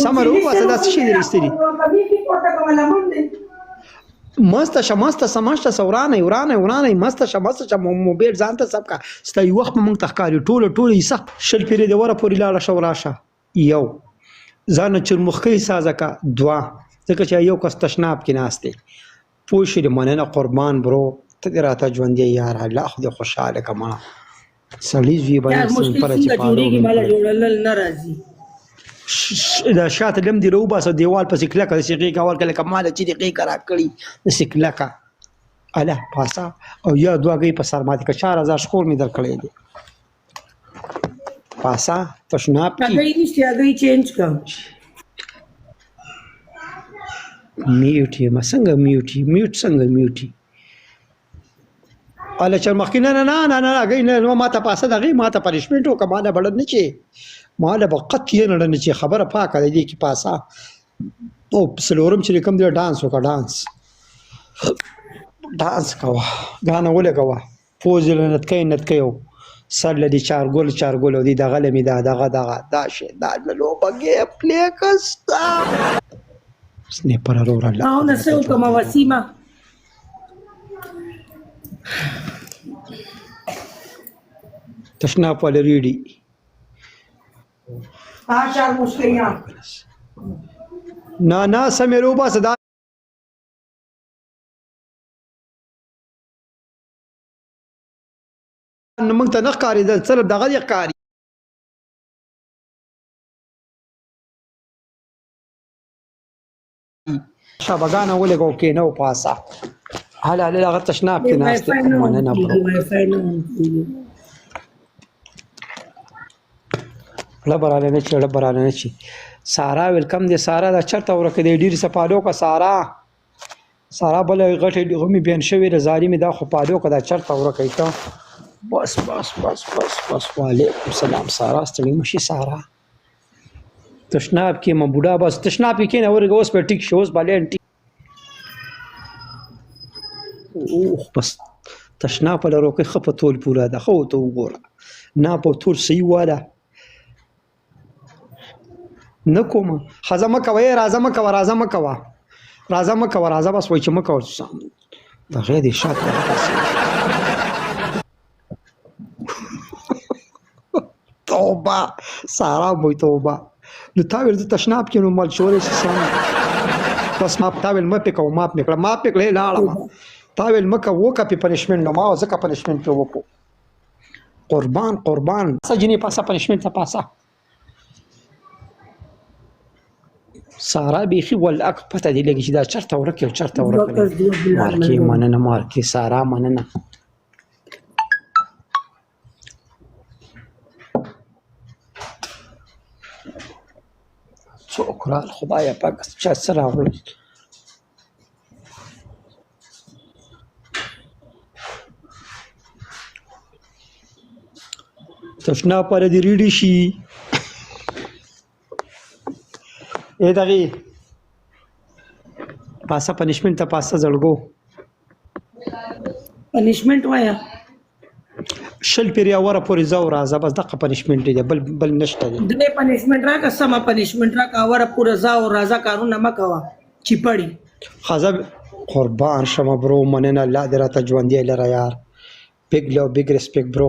سمه راوباسه دا څه شي دی ایستلي مسته شه مسته شه ورانه مسته شه موبایل ځان ته سب کا ستا یو وخت به موږ ته ښکاري ټوله ایسه شل پیرې د وره پورې لاړه شه وراشه یو ځان چرمخکۍ سازه کا دوه ځکه چې یو کس تشناب کې ناست دی پوه شې مننه قربان برو ته دې راته ژوندی یار الله خدای خوشحاله کما سړي زوی باندې سمپره چې جوړیږي مال جوړل نه راځي دا شاته لم دی روباسه دیوال پسې کلکه د سیغې کول کله کمال چې دی قې کرا کړی د سکلکه اله پاسا او یا دواګي په سر ماته 4000 شکور می در کړی دی پاسا تشناب کی هغه نشته هغه چینج کا میوټي ما څنګه میوټ څنګه میوټي اله چر مخکینه نه هغه نه ما ته پاسه دغه ما ته پنیشمنت وکماله بلد نه چی ماله وقت یې نه چې خبره پاکه دی کې پاسا او سلورم چې کوم دی ډانس وکړه ډانس کوا غانا ولګوا پوز لنت کین سر لدی چار ګول دی دغه لمی دغه دا شی دا لوبګه پلی کستا سنیپر اور الله او نه سو کوم وسیمه تشنا په لریډي چار مشکلیاں نه سمېرو با صدا نو موږ ته نه ښکاري د صرف دغه یې ښکاري شابګانه ولګو کې نو پاسا هله هغه تشناب کې ناشته مننه برو لبراله نه چی سارا ویلکم دی سارا دا چرته ورکه دی ډیر سپالو کا سارا بل غټه غمی بین شوی رضاری می دا خو پالو کا دا چرته ورکه ته بس وعلیکم السلام سارا ستړي مشي سارا تشناب کې ما بوډا بس تشناب کې نه ورګه اوس په ټیک شوز بالې انټي اوه بس تشناب له روکه خپتول پورا ده خو ته وګوره نه په تور سی واله نکوم خزمه کوي راځه بس وای چې مکو دا غیر دي شات توبه سارا مو توبه نو تاویل د تشناب کې نو مال شورې سم بس ما تاویل مې کړه لاړه تاویل مکه وکه په پنیشمنت نو ما ځکه پنیشمنت وکړو قربان سجنی پاسه پنیشمنت ته پاسه سارا بیخي ولک پته دی لګی چې دا چرته ورکه مارکی سارا مننه شکران خدایا پاک چا سره ول تشنا پر دی ریډی شي اے دغه پاسه پنیشمنت ته پاسه زړګو پنیشمنت وایا شل پیری اوره پورې زو راځه بس دغه پنیشمنت دی بل نشته دی دغه پنیشمنت راکا سما پنیشمنت راکا اوره پورې زو راځه کارونه مکوا چې پړی خزب قربان شمه برو مننه الله دې راته ژوندې لره یار big love big respect bro